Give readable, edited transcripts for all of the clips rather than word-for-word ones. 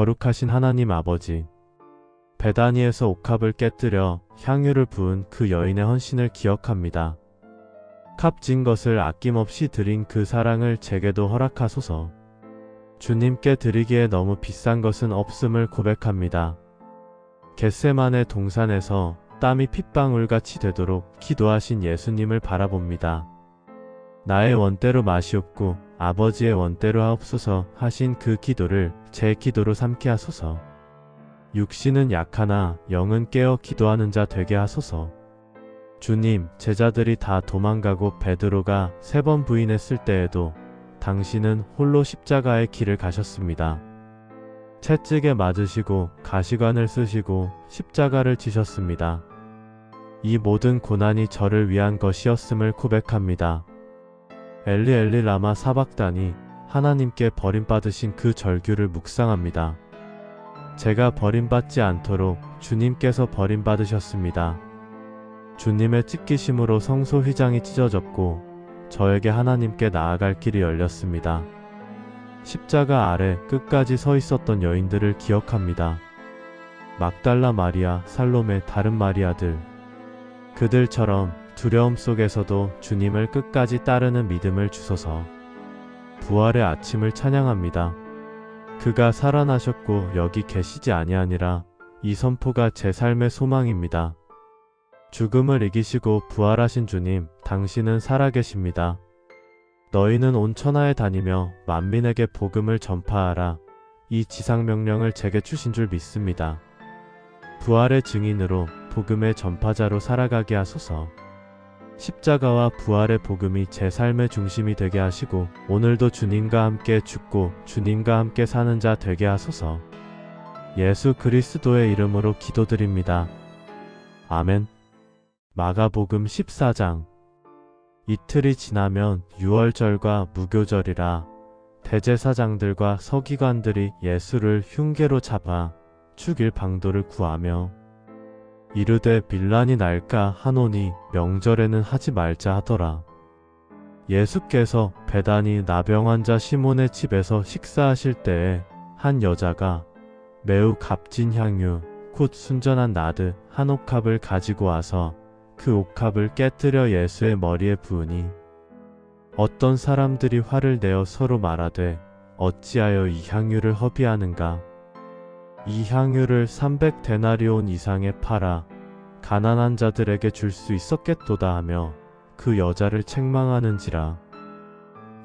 거룩하신 하나님 아버지, 베다니에서 옥합을 깨뜨려 향유를 부은 그 여인의 헌신을 기억합니다. 값진 것을 아낌없이 드린 그 사랑을 제게도 허락하소서. 주님께 드리기에 너무 비싼 것은 없음을 고백합니다. 겟세마네 동산에서 땀이 핏방울같이 되도록 기도하신 예수님을 바라봅니다. 나의 원대로 마시옵고 아버지의 원대로 하옵소서 하신 그 기도를 제 기도로 삼게 하소서. 육신은 약하나 영은 깨어 기도하는 자 되게 하소서. 주님, 제자들이 다 도망가고 베드로가 3번 부인했을 때에도 당신은 홀로 십자가의 길을 가셨습니다. 채찍에 맞으시고 가시관을 쓰시고 십자가를 지셨습니다. 이 모든 고난이 저를 위한 것이었음을 고백합니다. 엘리 엘리 라마 사박다니, 하나님께 버림받으신 그 절규를 묵상합니다. 제가 버림받지 않도록 주님께서 버림받으셨습니다. 주님의 찢기심으로 성소 휘장이 찢어졌고 저에게 하나님께 나아갈 길이 열렸습니다. 십자가 아래 끝까지 서 있었던 여인들을 기억합니다. 막달라 마리아, 살로메, 다른 마리아들. 그들처럼 두려움 속에서도 주님을 끝까지 따르는 믿음을 주소서. 부활의 아침을 찬양합니다. 그가 살아나셨고 여기 계시지 아니하니라. 이 선포가 제 삶의 소망입니다. 죽음을 이기시고 부활하신 주님, 당신은 살아계십니다. 너희는 온 천하에 다니며 만민에게 복음을 전파하라. 이 지상명령을 제게 주신 줄 믿습니다. 부활의 증인으로 복음의 전파자로 살아가게 하소서. 십자가와 부활의 복음이 제 삶의 중심이 되게 하시고 오늘도 주님과 함께 죽고 주님과 함께 사는 자 되게 하소서. 예수 그리스도의 이름으로 기도드립니다. 아멘. 마가복음 14장. 이틀이 지나면 유월절과 무교절이라 대제사장들과 서기관들이 예수를 흉계로 잡아 죽일 방도를 구하며 이르되 빌란이 날까 하노니 명절에는 하지 말자 하더라. 예수께서 베다니 나병 환자 시몬의 집에서 식사하실 때에 한 여자가 매우 값진 향유 곧 순전한 나드 한 옥합을 가지고 와서 그 옥합을 깨뜨려 예수의 머리에 부으니 어떤 사람들이 화를 내어 서로 말하되 어찌하여 이 향유를 허비하는가. 이 향유를 300데나리온 이상에 팔아 가난한 자들에게 줄 수 있었겠도다 하며 그 여자를 책망하는지라.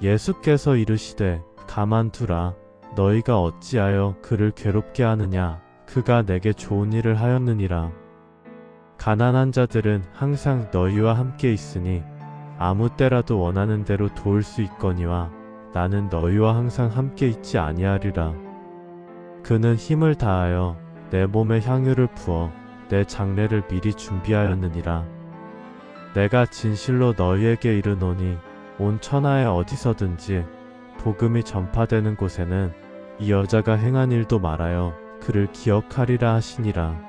예수께서 이르시되 가만두라. 너희가 어찌하여 그를 괴롭게 하느냐. 그가 내게 좋은 일을 하였느니라. 가난한 자들은 항상 너희와 함께 있으니 아무 때라도 원하는 대로 도울 수 있거니와 나는 너희와 항상 함께 있지 아니하리라. 그는 힘을 다하여 내 몸에 향유를 부어 내 장례를 미리 준비하였느니라. 내가 진실로 너희에게 이르노니 온 천하에 어디서든지 복음이 전파되는 곳에는 이 여자가 행한 일도 말하여 그를 기억하리라 하시니라.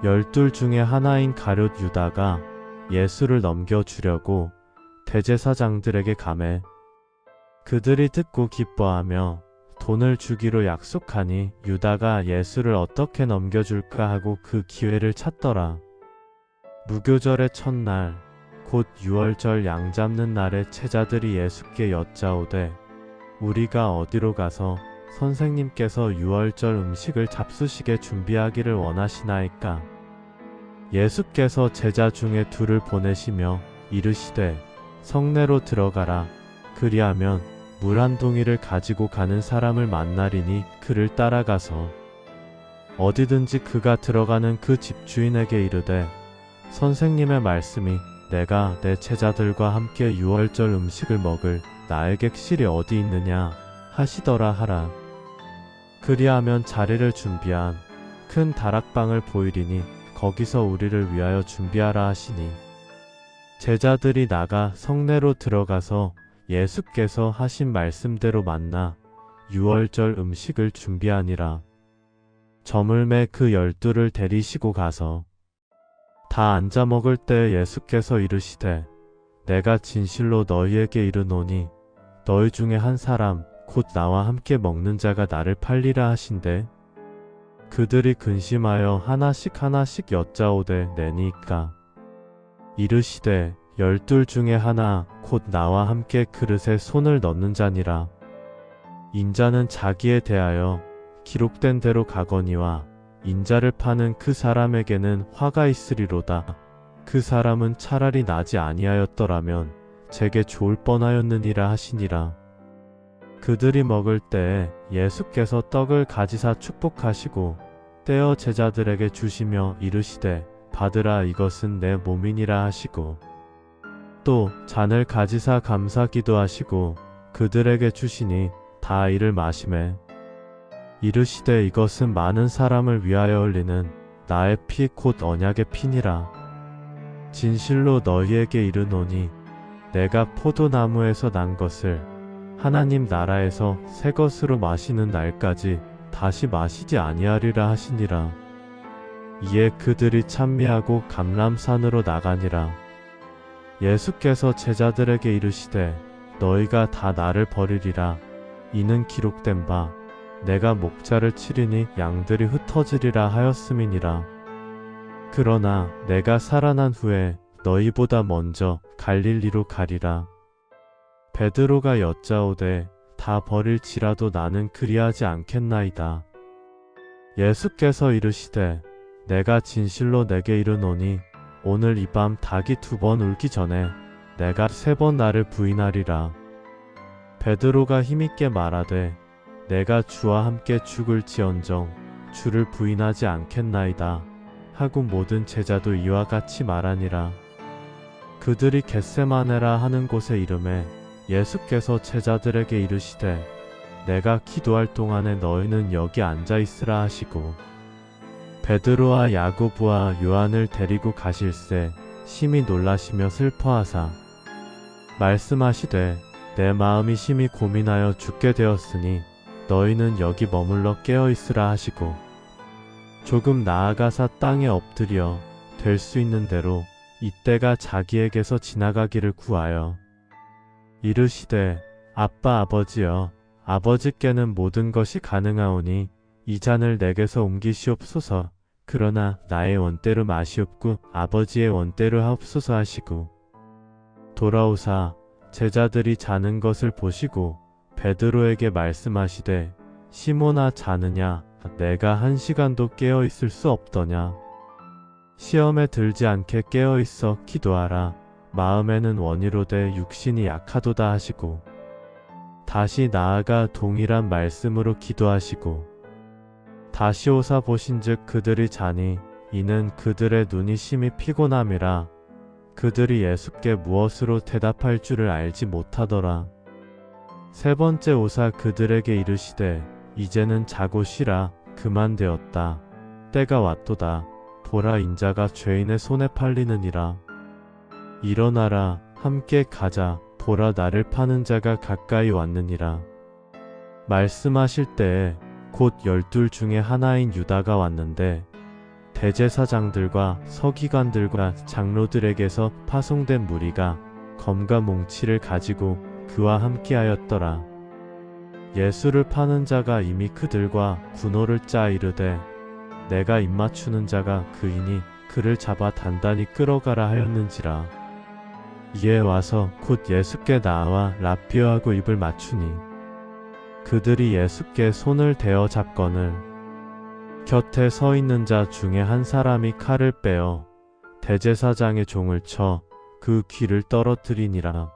12 중에 하나인 가룟 유다가 예수를 넘겨주려고 대제사장들에게 가매 그들이 듣고 기뻐하며 돈을 주기로 약속하니 유다가 예수를 어떻게 넘겨줄까 하고 그 기회를 찾더라. 무교절의 첫날 곧 유월절 양 잡는 날에 제자들이 예수께 여짜오되 우리가 어디로 가서 선생님께서 유월절 음식을 잡수시게 준비하기를 원하시나이까. 예수께서 제자 중에 2를 보내시며 이르시되 성내로 들어가라. 그리하면 물 한 동이를 가지고 가는 사람을 만나리니 그를 따라가서 어디든지 그가 들어가는 그 집주인에게 이르되 선생님의 말씀이 내가 내 제자들과 함께 유월절 음식을 먹을 나의 객실이 어디 있느냐 하시더라 하라. 그리하면 자리를 준비한 큰 다락방을 보이리니 거기서 우리를 위하여 준비하라 하시니 제자들이 나가 성내로 들어가서 예수께서 하신 말씀대로 만나 유월절 음식을 준비하니라. 저물매 그 12를 데리시고 가서 다 앉아 먹을 때 예수께서 이르시되 내가 진실로 너희에게 이르노니 너희 중에 한 사람 곧 나와 함께 먹는 자가 나를 팔리라 하신대. 그들이 근심하여 하나씩 하나씩 여짜오되 내니까 이르시되 12 중에 하나 곧 나와 함께 그릇에 손을 넣는 자니라. 인자는 자기에 대하여 기록된 대로 가거니와 인자를 파는 그 사람에게는 화가 있으리로다. 그 사람은 차라리 나지 아니하였더라면 제게 좋을 뻔하였느니라 하시니라. 그들이 먹을 때에 예수께서 떡을 가지사 축복하시고 떼어 제자들에게 주시며 이르시되 받으라 이것은 내 몸이니라 하시고 또 잔을 가지사 감사 기도하시고 그들에게 주시니 다 이를 마시매 이르시되 이것은 많은 사람을 위하여 흘리는 나의 피 곧 언약의 피니라. 진실로 너희에게 이르노니 내가 포도나무에서 난 것을 하나님 나라에서 새 것으로 마시는 날까지 다시 마시지 아니하리라 하시니라. 이에 그들이 찬미하고 감람산으로 나가니라. 예수께서 제자들에게 이르시되 너희가 다 나를 버리리라. 이는 기록된 바 내가 목자를 치리니 양들이 흩어지리라 하였음이니라. 그러나 내가 살아난 후에 너희보다 먼저 갈릴리로 가리라. 베드로가 여짜오되 다 버릴지라도 나는 그리하지 않겠나이다. 예수께서 이르시되 내가 진실로 내게 이르노니 오늘 이 밤 닭이 2번 울기 전에 내가 3번 나를 부인하리라. 베드로가 힘있게 말하되 내가 주와 함께 죽을지언정 주를 부인하지 않겠나이다 하고 모든 제자도 이와 같이 말하니라. 그들이 겟세마네라 하는 곳에 이르매 예수께서 제자들에게 이르시되 내가 기도할 동안에 너희는 여기 앉아있으라 하시고 베드로와 야고보와 요한을 데리고 가실새 심히 놀라시며 슬퍼하사 말씀하시되 내 마음이 심히 고민하여 죽게 되었으니 너희는 여기 머물러 깨어있으라 하시고 조금 나아가사 땅에 엎드려 될 수 있는 대로 이때가 자기에게서 지나가기를 구하여 이르시되 아빠 아버지여 아버지께는 모든 것이 가능하오니 이 잔을 내게서 옮기시옵소서. 그러나 나의 원대로 마시옵고 아버지의 원대로 하옵소서 하시고 돌아오사 제자들이 자는 것을 보시고 베드로에게 말씀하시되 시몬아 자느냐 내가 1시간도 깨어 있을 수 없더냐. 시험에 들지 않게 깨어 있어 기도하라. 마음에는 원이로되 육신이 약하도다 하시고 다시 나아가 동일한 말씀으로 기도하시고 다시 오사 보신즉 그들이 자니 이는 그들의 눈이 심히 피곤함이라. 그들이 예수께 무엇으로 대답할 줄을 알지 못하더라. 3번째 오사 그들에게 이르시되 이제는 자고 쉬라. 그만 되었다. 때가 왔도다. 보라 인자가 죄인의 손에 팔리느니라. 일어나라. 함께 가자. 보라 나를 파는 자가 가까이 왔느니라. 말씀하실 때에 곧 12 중에 하나인 유다가 왔는데 대제사장들과 서기관들과 장로들에게서 파송된 무리가 검과 몽치를 가지고 그와 함께하였더라. 예수를 파는 자가 이미 그들과 군호를 짜 이르되 내가 입맞추는 자가 그이니 그를 잡아 단단히 끌어가라 하였는지라. 이에 와서 곧 예수께 나와 라삐어하고 입을 맞추니 그들이 예수께 손을 대어 잡거늘 곁에 서 있는 자 중에 한 사람이 칼을 빼어 대제사장의 종을 쳐 그 귀를 떨어뜨리니라.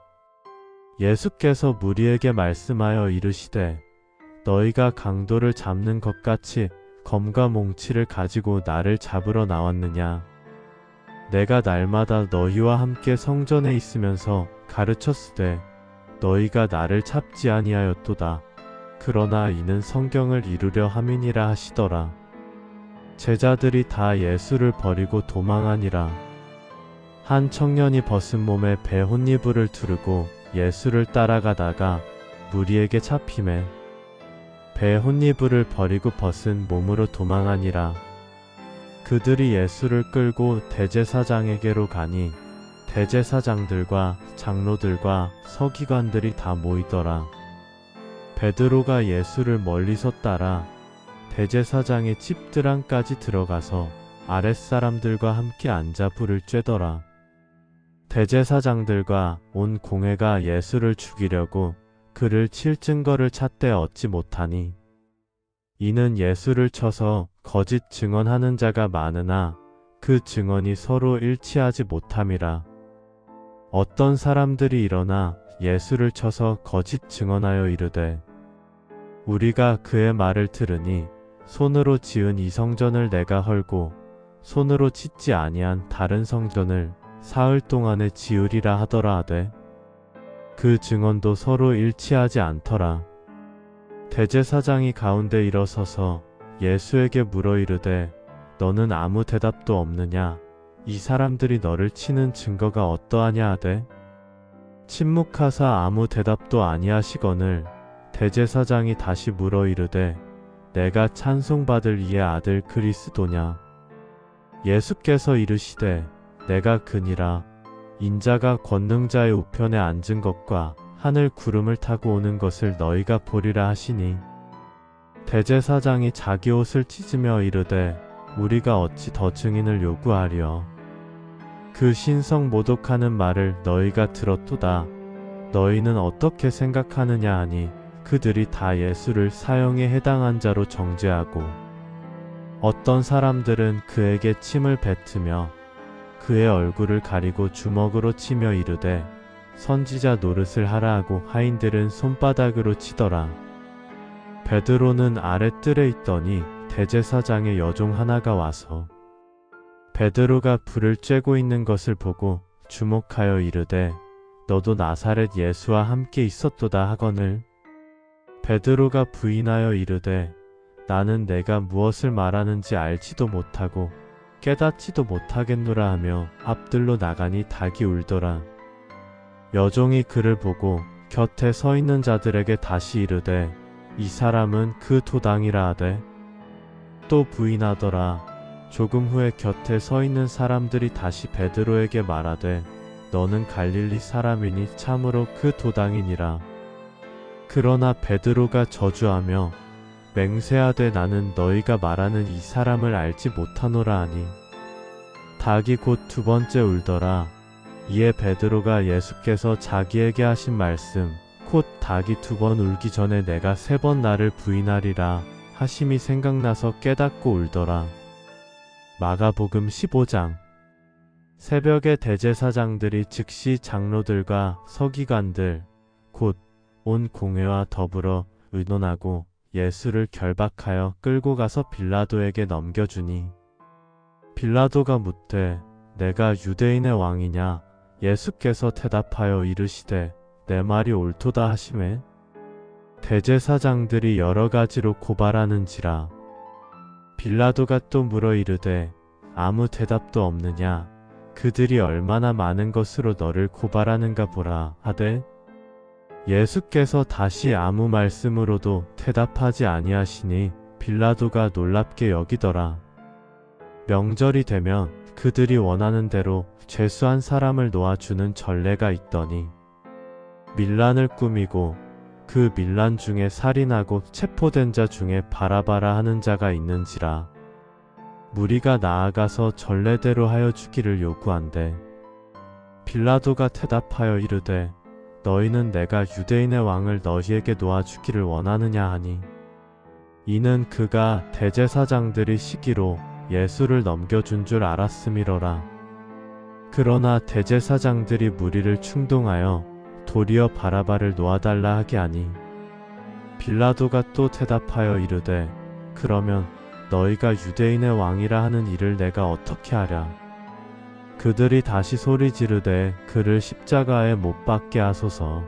예수께서 무리에게 말씀하여 이르시되 너희가 강도를 잡는 것 같이 검과 몽치를 가지고 나를 잡으러 나왔느냐. 내가 날마다 너희와 함께 성전에 있으면서 가르쳤으되 너희가 나를 찾지 아니하였도다. 그러나 이는 성경을 이루려 함이니라 하시더라. 제자들이 다 예수를 버리고 도망하니라. 한 청년이 벗은 몸에 배 혼이불을 두르고 예수를 따라가다가 무리에게 잡히매 배 혼이불을 버리고 벗은 몸으로 도망하니라. 그들이 예수를 끌고 대제사장에게로 가니 대제사장들과 장로들과 서기관들이 다 모이더라. 베드로가 예수를 멀리서 따라 대제사장의 집들 안까지 들어가서 아랫사람들과 함께 앉아 불을 쬐더라. 대제사장들과 온 공회가 예수를 죽이려고 그를 칠 증거를 찾되 얻지 못하니 이는 예수를 쳐서 거짓 증언하는 자가 많으나 그 증언이 서로 일치하지 못함이라. 어떤 사람들이 일어나 예수를 쳐서 거짓 증언하여 이르되 우리가 그의 말을 들으니 손으로 지은 이 성전을 내가 헐고 손으로 짓지 아니한 다른 성전을 사흘 동안에 지으리라 하더라 하되 그 증언도 서로 일치하지 않더라. 대제사장이 가운데 일어서서 예수에게 물어 이르되 너는 아무 대답도 없느냐? 이 사람들이 너를 치는 증거가 어떠하냐 하되 침묵하사 아무 대답도 아니하시거늘 대제사장이 다시 물어 이르되 내가 찬송받을 이의 아들 그리스도냐? 예수께서 이르시되 내가 그니라. 인자가 권능자의 우편에 앉은 것과 하늘 구름을 타고 오는 것을 너희가 보리라 하시니 대제사장이 자기 옷을 찢으며 이르되 우리가 어찌 더 증인을 요구하리요. 그 신성 모독하는 말을 너희가 들었도다. 너희는 어떻게 생각하느냐 하니 그들이 다 예수를 사형에 해당한 자로 정죄하고 어떤 사람들은 그에게 침을 뱉으며 그의 얼굴을 가리고 주먹으로 치며 이르되 선지자 노릇을 하라 하고 하인들은 손바닥으로 치더라. 베드로는 아랫뜰에 있더니 대제사장의 여종 하나가 와서 베드로가 불을 쬐고 있는 것을 보고 주목하여 이르되 너도 나사렛 예수와 함께 있었도다 하거늘 베드로가 부인하여 이르되 나는 내가 무엇을 말하는지 알지도 못하고 깨닫지도 못하겠노라 하며 앞들로 나가니 닭이 울더라. 여종이 그를 보고 곁에 서 있는 자들에게 다시 이르되 이 사람은 그 도당이라 하되 또 부인하더라. 조금 후에 곁에 서 있는 사람들이 다시 베드로에게 말하되 너는 갈릴리 사람이니 참으로 그 도당이니라. 그러나 베드로가 저주하며 맹세하되 나는 너희가 말하는 이 사람을 알지 못하노라 하니 닭이 곧 두 번째 울더라. 이에 베드로가 예수께서 자기에게 하신 말씀 곧 닭이 두 번 울기 전에 내가 세 번 나를 부인하리라 하심이 생각나서 깨닫고 울더라. 마가복음 15장. 새벽에 대제사장들이 즉시 장로들과 서기관들 곧 온 공회와 더불어 의논하고 예수를 결박하여 끌고 가서 빌라도에게 넘겨주니 빌라도가 묻되 내가 유대인의 왕이냐? 예수께서 대답하여 이르시되 내 말이 옳도다 하시매 대제사장들이 여러 가지로 고발하는지라. 빌라도가 또 물어 이르되 아무 대답도 없느냐? 그들이 얼마나 많은 것으로 너를 고발하는가 보라 하되 예수께서 다시 아무 말씀으로도 대답하지 아니하시니 빌라도가 놀랍게 여기더라. 명절이 되면 그들이 원하는 대로 죄수한 사람을 놓아주는 전례가 있더니 밀란을 꾸미고 그 밀란 중에 살인하고 체포된 자 중에 바라바라 하는 자가 있는지라. 무리가 나아가서 전례대로 하여 주기를 요구한대. 빌라도가 대답하여 이르되 너희는 내가 유대인의 왕을 너희에게 놓아주기를 원하느냐 하니 이는 그가 대제사장들이 시기로 예수를 넘겨준 줄 알았음이로라. 그러나 대제사장들이 무리를 충동하여 도리어 바라바를 놓아달라 하게 하니 빌라도가 또 대답하여 이르되 그러면 너희가 유대인의 왕이라 하는 일을 내가 어떻게 하랴. 그들이 다시 소리 지르되 그를 십자가에 못 박게 하소서.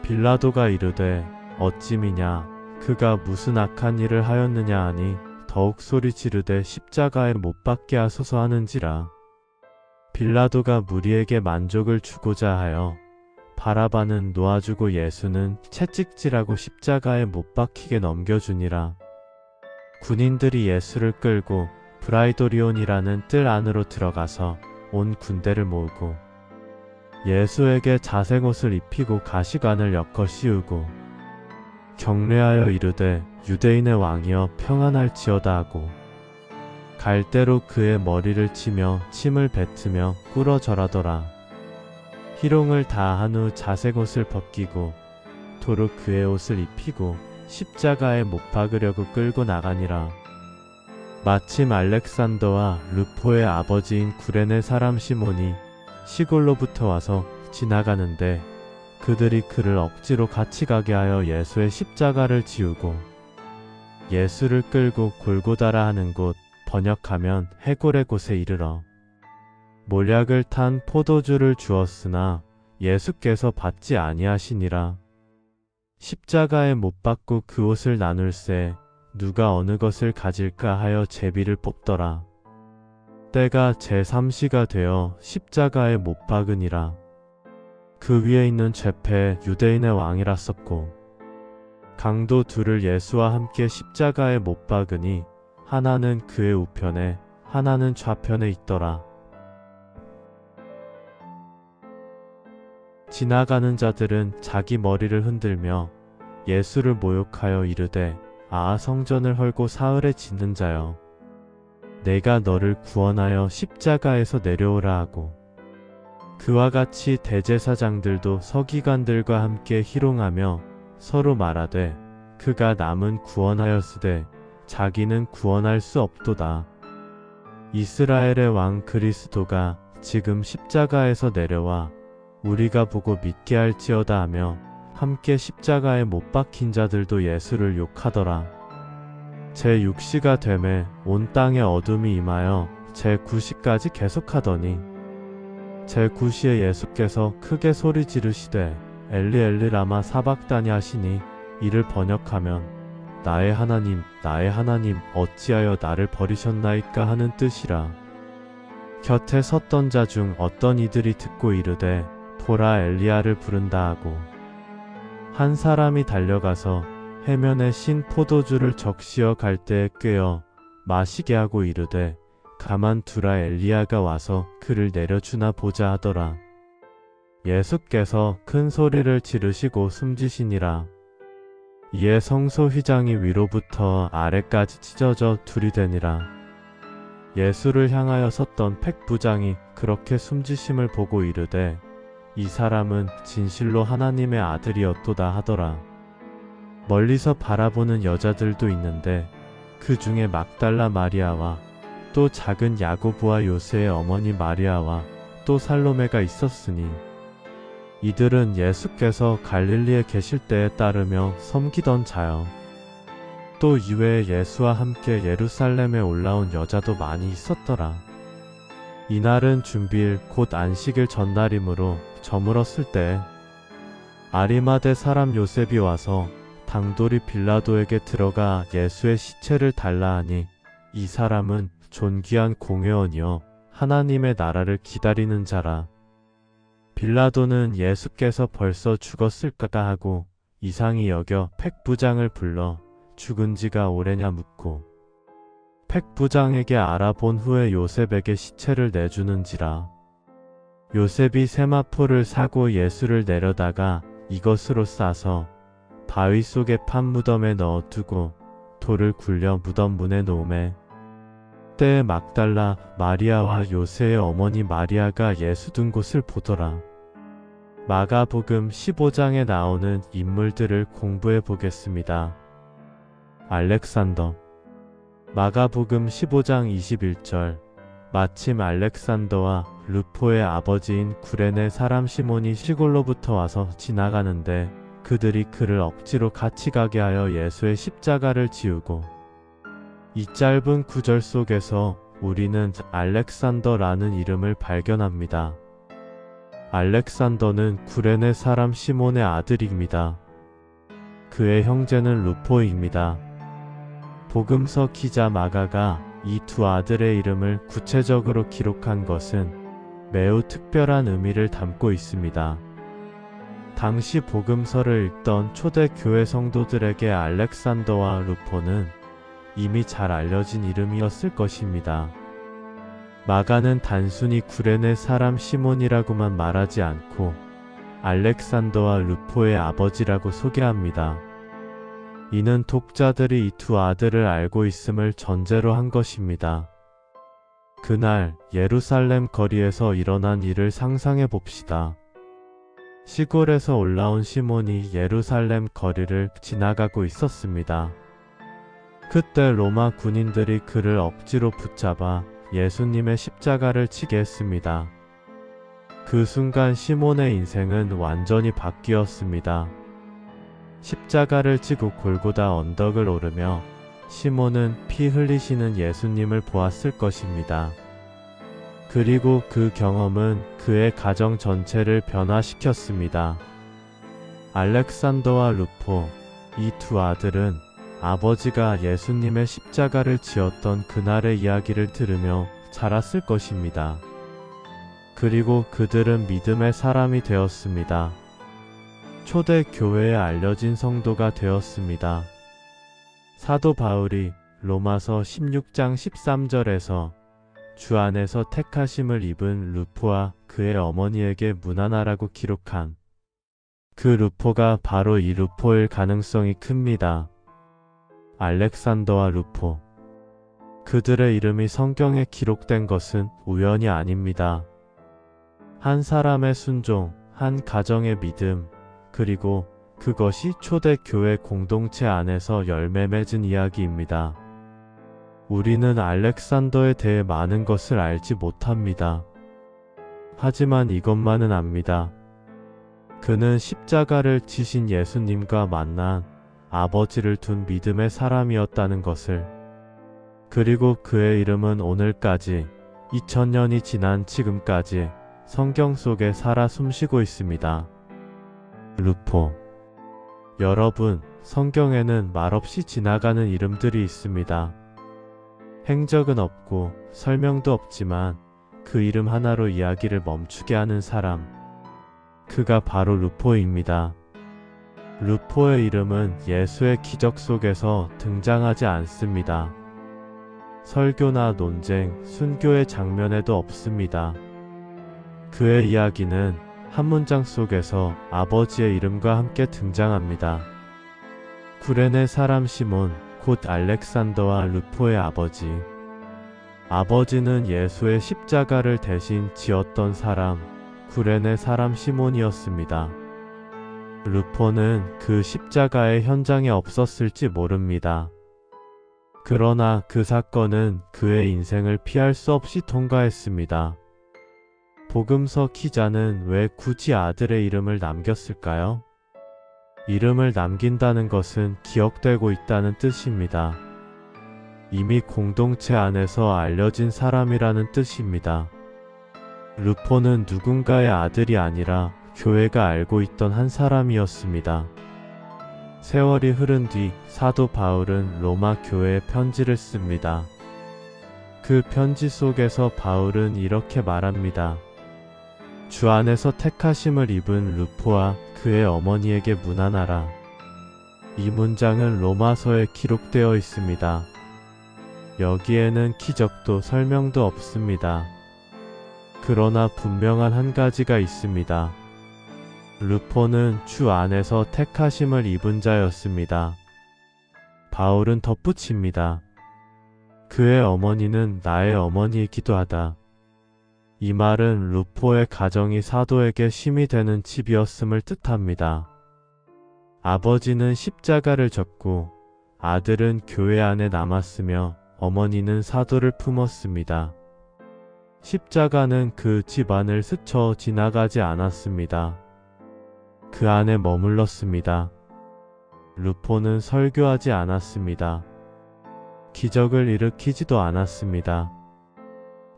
빌라도가 이르되 어찌미냐 그가 무슨 악한 일을 하였느냐 하니 더욱 소리 지르되 십자가에 못 박게 하소서 하는지라. 빌라도가 무리에게 만족을 주고자 하여 바라바는 놓아주고 예수는 채찍질하고 십자가에 못 박히게 넘겨주니라. 군인들이 예수를 끌고 브라이도리온이라는 뜰 안으로 들어가서 온 군대를 모으고 예수에게 자색옷을 입히고 가시관을 엮어 씌우고 경례하여 이르되 유대인의 왕이여 평안할지어다 하고 갈대로 그의 머리를 치며 침을 뱉으며 꿇어 절하더라. 희롱을 다 한 후 자색 옷을 벗기고 도로 그의 옷을 입히고 십자가에 못 박으려고 끌고 나가니라. 마침 알렉산더와 르포의 아버지인 구레네 사람 시몬이 시골로부터 와서 지나가는데 그들이 그를 억지로 같이 가게 하여 예수의 십자가를 지우고 예수를 끌고 골고다라 하는 곳, 번역하면 해골의 곳에 이르러 몰약을 탄 포도주를 주었으나 예수께서 받지 아니하시니라. 십자가에 못 박고 그 옷을 나눌새 누가 어느 것을 가질까 하여 제비를 뽑더라. 때가 제3시가 되어 십자가에 못 박으니라. 그 위에 있는 죄패 유대인의 왕이라 썼고 강도 둘을 예수와 함께 십자가에 못 박으니 하나는 그의 우편에 하나는 좌편에 있더라. 지나가는 자들은 자기 머리를 흔들며 예수를 모욕하여 이르되 아 성전을 헐고 사흘에 짓는 자여 내가 너를 구원하여 십자가에서 내려오라 하고 그와 같이 대제사장들도 서기관들과 함께 희롱하며 서로 말하되 그가 남은 구원하였으되 자기는 구원할 수 없도다. 이스라엘의 왕 그리스도가 지금 십자가에서 내려와 우리가 보고 믿게 할지어다 하며 함께 십자가에 못 박힌 자들도 예수를 욕하더라. 제6시가 되매 온 땅에 어둠이 임하여 제9시까지 계속하더니 제9시에 예수께서 크게 소리 지르시되 엘리 엘리 라마 사박다니 하시니 이를 번역하면 나의 하나님 나의 하나님 어찌하여 나를 버리셨나이까 하는 뜻이라. 곁에 섰던 자 중 어떤 이들이 듣고 이르되 보라 엘리야를 부른다 하고 한 사람이 달려가서 해면에 신 포도주를 적시어 갈대에 꿰어 마시게 하고 이르되 가만두라 엘리야가 와서 그를 내려주나 보자 하더라. 예수께서 큰 소리를 지르시고 숨지시니라. 이에 성소 휘장이 위로부터 아래까지 찢어져 둘이 되니라. 예수를 향하여 섰던 백부장이 그렇게 숨지심을 보고 이르되 이 사람은 진실로 하나님의 아들이었도다 하더라. 멀리서 바라보는 여자들도 있는데 그 중에 막달라 마리아와 또 작은 야고보와 요새의 어머니 마리아와 또 살로메가 있었으니 이들은 예수께서 갈릴리에 계실 때에 따르며 섬기던 자여. 또 이외에 예수와 함께 예루살렘에 올라온 여자도 많이 있었더라. 이날은 준비일 곧 안식일 전날이므로 저물었을 때 아리마대 사람 요셉이 와서 당돌이 빌라도에게 들어가 예수의 시체를 달라 하니 이 사람은 존귀한 공회원이요 하나님의 나라를 기다리는 자라. 빌라도는 예수께서 벌써 죽었을까 하고 이상히 여겨 백부장을 불러 죽은 지가 오래냐 묻고 백부장에게 알아본 후에 요셉에게 시체를 내주는지라. 요셉이 세마포를 사고 예수를 내려다가 이것으로 싸서 바위 속에 판 무덤에 넣어두고 돌을 굴려 무덤 문에 놓음에 때에 막달라 마리아와 요새의 어머니 마리아가 예수 둔 곳을 보더라. 마가복음 15장에 나오는 인물들을 공부해 보겠습니다. 알렉산더. 마가복음 15장 21절. 마침 알렉산더와 르포의 아버지인 구레네 사람 시몬이 시골로부터 와서 지나가는데 그들이 그를 억지로 같이 가게 하여 예수의 십자가를 지우고 이 짧은 구절 속에서 우리는 알렉산더라는 이름을 발견합니다. 알렉산더는 구레네 사람 시몬의 아들입니다. 그의 형제는 루포입니다. 복음서 기자 마가가 이 두 아들의 이름을 구체적으로 기록한 것은 매우 특별한 의미를 담고 있습니다. 당시 복음서를 읽던 초대 교회 성도들에게 알렉산더와 루포는 이미 잘 알려진 이름이었을 것입니다. 마가는 단순히 구레네 사람 시몬이라고만 말하지 않고 알렉산더와 루포의 아버지라고 소개합니다. 이는 독자들이 이 두 아들을 알고 있음을 전제로 한 것입니다. 그날 예루살렘 거리에서 일어난 일을 상상해 봅시다. 시골에서 올라온 시몬이 예루살렘 거리를 지나가고 있었습니다. 그때 로마 군인들이 그를 억지로 붙잡아 예수님의 십자가를 치게 했습니다. 그 순간 시몬의 인생은 완전히 바뀌었습니다. 십자가를 지고 골고다 언덕을 오르며 시몬은 피 흘리시는 예수님을 보았을 것입니다. 그리고 그 경험은 그의 가정 전체를 변화시켰습니다. 알렉산더와 루포, 이 두 아들은 아버지가 예수님의 십자가를 지었던 그날의 이야기를 들으며 자랐을 것입니다. 그리고 그들은 믿음의 사람이 되었습니다. 초대 교회에 알려진 성도가 되었습니다. 사도 바울이 로마서 16장 13절에서 주 안에서 택하심을 입은 루포와 그의 어머니에게 문안하라고 기록한 그 루포가 바로 이 루포일 가능성이 큽니다. 알렉산더와 루포. 그들의 이름이 성경에 기록된 것은 우연이 아닙니다. 한 사람의 순종, 한 가정의 믿음, 그리고 그것이 초대교회 공동체 안에서 열매 맺은 이야기입니다. 우리는 알렉산더에 대해 많은 것을 알지 못합니다. 하지만 이것만은 압니다. 그는 십자가를 지신 예수님과 만난 아버지를 둔 믿음의 사람이었다는 것을. 그리고 그의 이름은 오늘까지 2000년이 지난 지금까지 성경 속에 살아 숨쉬고 있습니다. 루포. 여러분, 성경에는 말없이 지나가는 이름들이 있습니다. 행적은 없고 설명도 없지만 그 이름 하나로 이야기를 멈추게 하는 사람. 그가 바로 루포입니다. 루포의 이름은 예수의 기적 속에서 등장하지 않습니다. 설교나 논쟁, 순교의 장면에도 없습니다. 그의 이야기는 한 문장 속에서 아버지의 이름과 함께 등장합니다. 구레네 사람 시몬, 곧 알렉산더와 루포의 아버지. 아버지는 예수의 십자가를 대신 지었던 사람, 구레네 사람 시몬이었습니다. 루포는 그 십자가의 현장에 없었을지 모릅니다. 그러나 그 사건은 그의 인생을 피할 수 없이 통과했습니다. 복음서 기자는 왜 굳이 아들의 이름을 남겼을까요? 이름을 남긴다는 것은 기억되고 있다는 뜻입니다. 이미 공동체 안에서 알려진 사람이라는 뜻입니다. 루포는 누군가의 아들이 아니라 교회가 알고 있던 한 사람이었습니다. 세월이 흐른 뒤 사도 바울은 로마 교회에 편지를 씁니다. 그 편지 속에서 바울은 이렇게 말합니다. 주 안에서 택하심을 입은 루포와 그의 어머니에게 문안하라. 이 문장은 로마서에 기록되어 있습니다. 여기에는 기적도 설명도 없습니다. 그러나 분명한 한 가지가 있습니다. 루포는 주 안에서 택하심을 입은 자였습니다. 바울은 덧붙입니다. 그의 어머니는 나의 어머니이기도 하다. 이 말은 루포의 가정이 사도에게 힘이 되는 집이었음을 뜻합니다. 아버지는 십자가를 졌고 아들은 교회 안에 남았으며 어머니는 사도를 품었습니다. 십자가는 그 집안을 스쳐 지나가지 않았습니다. 그 안에 머물렀습니다. 루포는 설교하지 않았습니다. 기적을 일으키지도 않았습니다.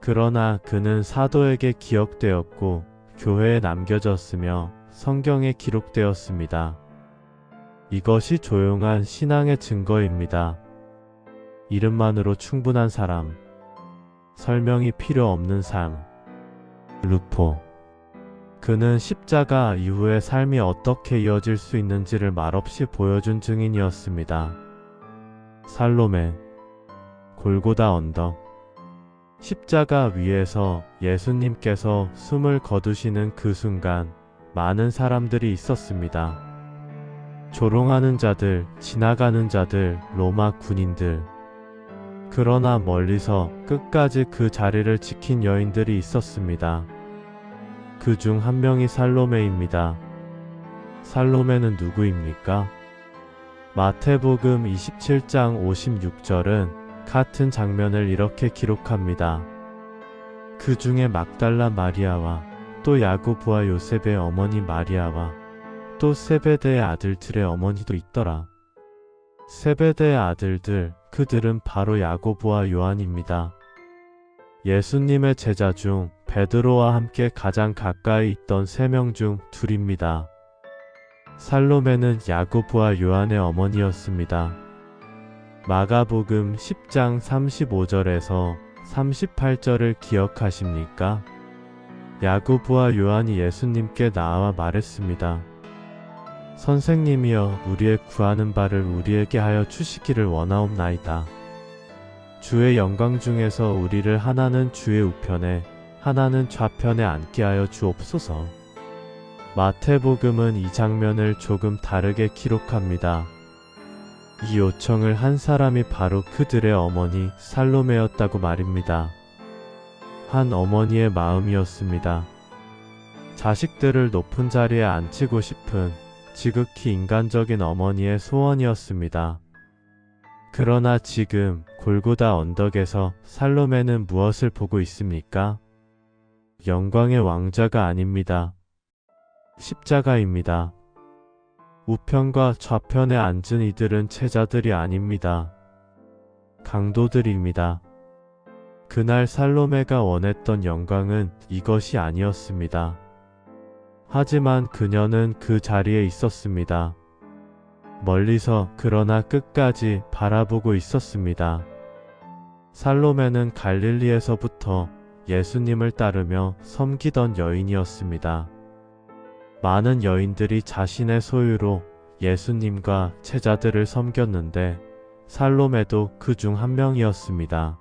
그러나 그는 사도에게 기억되었고 교회에 남겨졌으며 성경에 기록되었습니다. 이것이 조용한 신앙의 증거입니다. 이름만으로 충분한 사람, 설명이 필요 없는 삶. 루포. 그는 십자가 이후의 삶이 어떻게 이어질 수 있는지를 말없이 보여준 증인이었습니다. 살로메. 골고다 언덕. 십자가 위에서 예수님께서 숨을 거두시는 그 순간 많은 사람들이 있었습니다. 조롱하는 자들, 지나가는 자들, 로마 군인들. 그러나 멀리서 끝까지 그 자리를 지킨 여인들이 있었습니다. 그 중 한 명이 살로메입니다. 살로메는 누구입니까? 마태복음 27장 56절은 같은 장면을 이렇게 기록합니다. 그 중에 막달라 마리아와 또 야고보와 요셉의 어머니 마리아와 또 세베대의 아들들의 어머니도 있더라. 세베대의 아들들, 그들은 바로 야고보와 요한입니다. 예수님의 제자 중 베드로와 함께 가장 가까이 있던 3명 중 둘입니다. 살로메는 야고보와 요한의 어머니였습니다. 마가복음 10장 35절에서 38절을 기억하십니까? 야고보와 요한이 예수님께 나와 말했습니다. 선생님이여, 우리의 구하는 바를 우리에게 하여 주시기를 원하옵나이다. 주의 영광 중에서 우리를 하나는 주의 우편에 하나는 좌편에 앉게 하여 주옵소서. 마태복음은 이 장면을 조금 다르게 기록합니다. 이 요청을 한 사람이 바로 그들의 어머니 살로메였다고 말입니다. 한 어머니의 마음이었습니다. 자식들을 높은 자리에 앉히고 싶은 지극히 인간적인 어머니의 소원이었습니다. 그러나 지금 골고다 언덕에서 살로메는 무엇을 보고 있습니까? 영광의 왕자가 아닙니다. 십자가입니다. 우편과 좌편에 앉은 이들은 제자들이 아닙니다. 강도들입니다. 그날 살로메가 원했던 영광은 이것이 아니었습니다. 하지만 그녀는 그 자리에 있었습니다. 멀리서 그러나 끝까지 바라보고 있었습니다. 살로메는 갈릴리에서부터 예수님을 따르며 섬기던 여인이었습니다. 많은 여인들이 자신의 소유로 예수님과 제자들을 섬겼는데 살로메도 그 중 한 명이었습니다.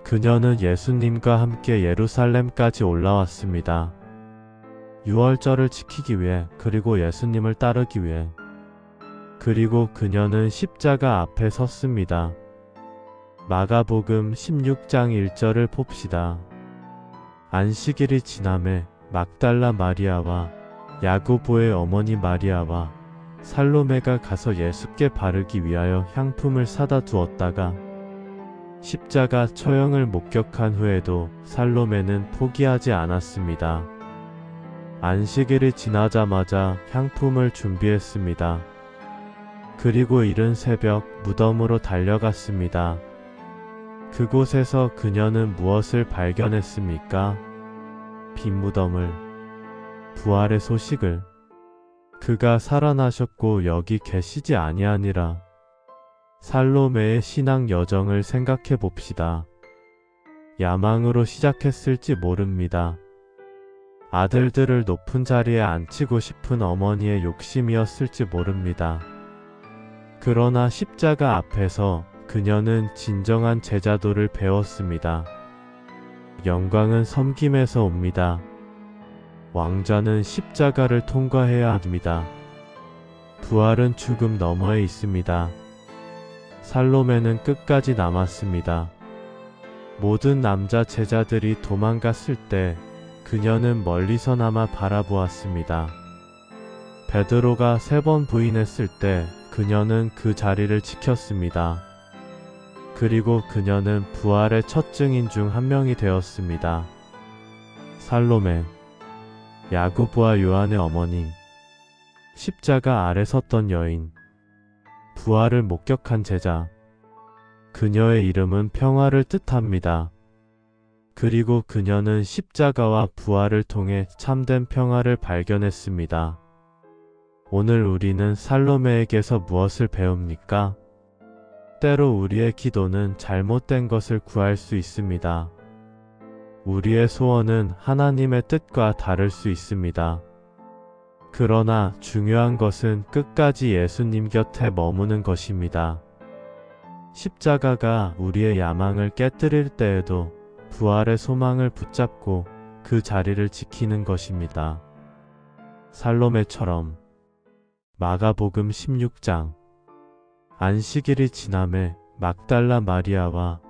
그녀는 예수님과 함께 예루살렘까지 올라왔습니다. 유월절을 지키기 위해, 그리고 예수님을 따르기 위해. 그리고 그녀는 십자가 앞에 섰습니다. 마가복음 16장 1절을 봅시다. 안식일이 지남에 막달라 마리아와 야고보의 어머니 마리아와 살로메가 가서 예수께 바르기 위하여 향품을 사다 두었다가 십자가 처형을 목격한 후에도 살로메는 포기하지 않았습니다. 안식일이 지나자마자 향품을 준비했습니다. 그리고 이른 새벽 무덤으로 달려갔습니다. 그곳에서 그녀는 무엇을 발견했습니까? 빈 무덤을, 부활의 소식을. 그가 살아나셨고 여기 계시지 아니하니라. 살로메의 신앙 여정을 생각해 봅시다. 야망으로 시작했을지 모릅니다. 아들들을 높은 자리에 앉히고 싶은 어머니의 욕심이었을지 모릅니다. 그러나 십자가 앞에서 그녀는 진정한 제자도를 배웠습니다. 영광은 섬김에서 옵니다. 왕자는 십자가를 통과해야 합니다. 부활은 죽음 너머에 있습니다. 살로메는 끝까지 남았습니다. 모든 남자 제자들이 도망갔을 때 그녀는 멀리서나마 바라보았습니다. 베드로가 3번 부인했을 때 그녀는 그 자리를 지켰습니다. 그리고 그녀는 부활의 첫 증인 중 한 명이 되었습니다. 살로메, 야고보와 요한의 어머니, 십자가 아래 섰던 여인, 부활을 목격한 제자. 그녀의 이름은 평화를 뜻합니다. 그리고 그녀는 십자가와 부활을 통해 참된 평화를 발견했습니다. 오늘 우리는 살로메에게서 무엇을 배웁니까? 때로 우리의 기도는 잘못된 것을 구할 수 있습니다. 우리의 소원은 하나님의 뜻과 다를 수 있습니다. 그러나 중요한 것은 끝까지 예수님 곁에 머무는 것입니다. 십자가가 우리의 야망을 깨뜨릴 때에도 부활의 소망을 붙잡고 그 자리를 지키는 것입니다. 살로메처럼. 마가복음 16장. 안식일이 지남에 막달라 마리아와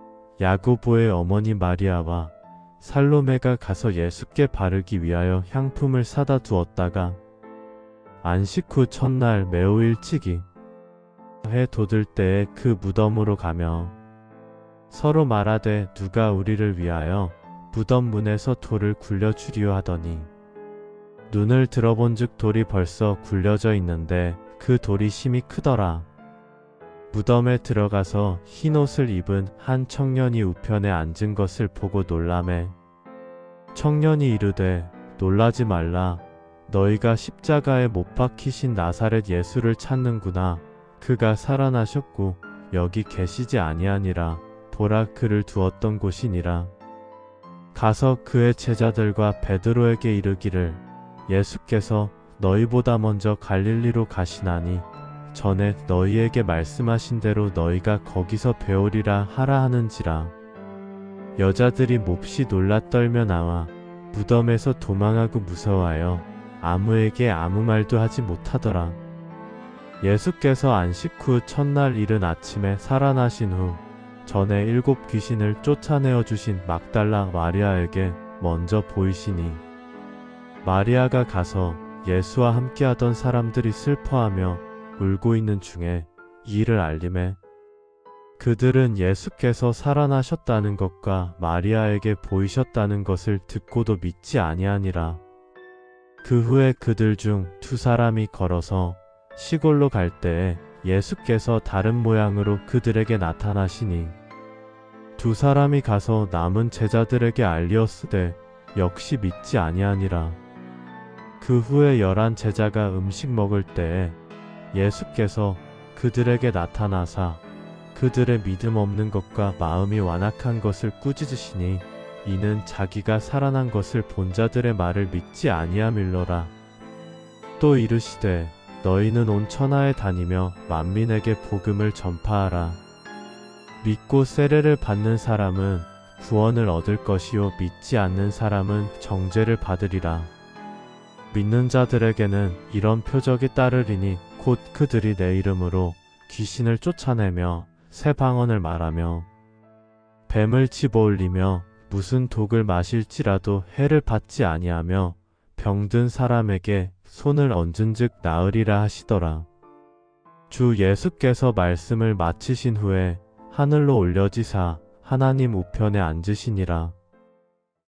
야고보의 어머니 마리아와 살로메가 가서 예수께 바르기 위하여 향품을 사다 두었다가 안식 후 첫날 매우 일찍이 해 돋을 때에 그 무덤으로 가며 서로 말하되 누가 우리를 위하여 무덤 문에서 돌을 굴려주리요 하더니 눈을 들어본즉 돌이 벌써 굴려져 있는데 그 돌이 심히 크더라. 무덤에 들어가서 흰옷을 입은 한 청년이 우편에 앉은 것을 보고 놀라매 청년이 이르되 놀라지 말라. 너희가 십자가에 못 박히신 나사렛 예수를 찾는구나. 그가 살아나셨고 여기 계시지 아니하니라. 보라, 그를 두었던 곳이니라. 가서 그의 제자들과 베드로에게 이르기를 예수께서 너희보다 먼저 갈릴리로 가시나니 전에 너희에게 말씀하신 대로 너희가 거기서 배우리라 하라 하는지라. 여자들이 몹시 놀라 떨며 나와 무덤에서 도망하고 무서워하여 아무에게 아무 말도 하지 못하더라. 예수께서 안식 후 첫날 이른 아침에 살아나신 후 전에 7 귀신을 쫓아내어 주신 막달라 마리아에게 먼저 보이시니 마리아가 가서 예수와 함께하던 사람들이 슬퍼하며 울고 있는 중에 이 일을 알림해 그들은 예수께서 살아나셨다는 것과 마리아에게 보이셨다는 것을 듣고도 믿지 아니하니라. 그 후에 그들 중 2 사람이 걸어서 시골로 갈 때에 예수께서 다른 모양으로 그들에게 나타나시니 2 사람이 가서 남은 제자들에게 알리었으되 역시 믿지 아니하니라. 그 후에 11 제자가 음식 먹을 때에 예수께서 그들에게 나타나사 그들의 믿음 없는 것과 마음이 완악한 것을 꾸짖으시니 이는 자기가 살아난 것을 본 자들의 말을 믿지 아니함일러라. 또 이르시되 너희는 온 천하에 다니며 만민에게 복음을 전파하라. 믿고 세례를 받는 사람은 구원을 얻을 것이요 믿지 않는 사람은 정죄를 받으리라. 믿는 자들에게는 이런 표적이 따르리니 곧 그들이 내 이름으로 귀신을 쫓아내며 새 방언을 말하며 뱀을 집어올리며 무슨 독을 마실지라도 해를 받지 아니하며 병든 사람에게 손을 얹은즉 나으리라 하시더라. 주 예수께서 말씀을 마치신 후에 하늘로 올려지사 하나님 우편에 앉으시니라.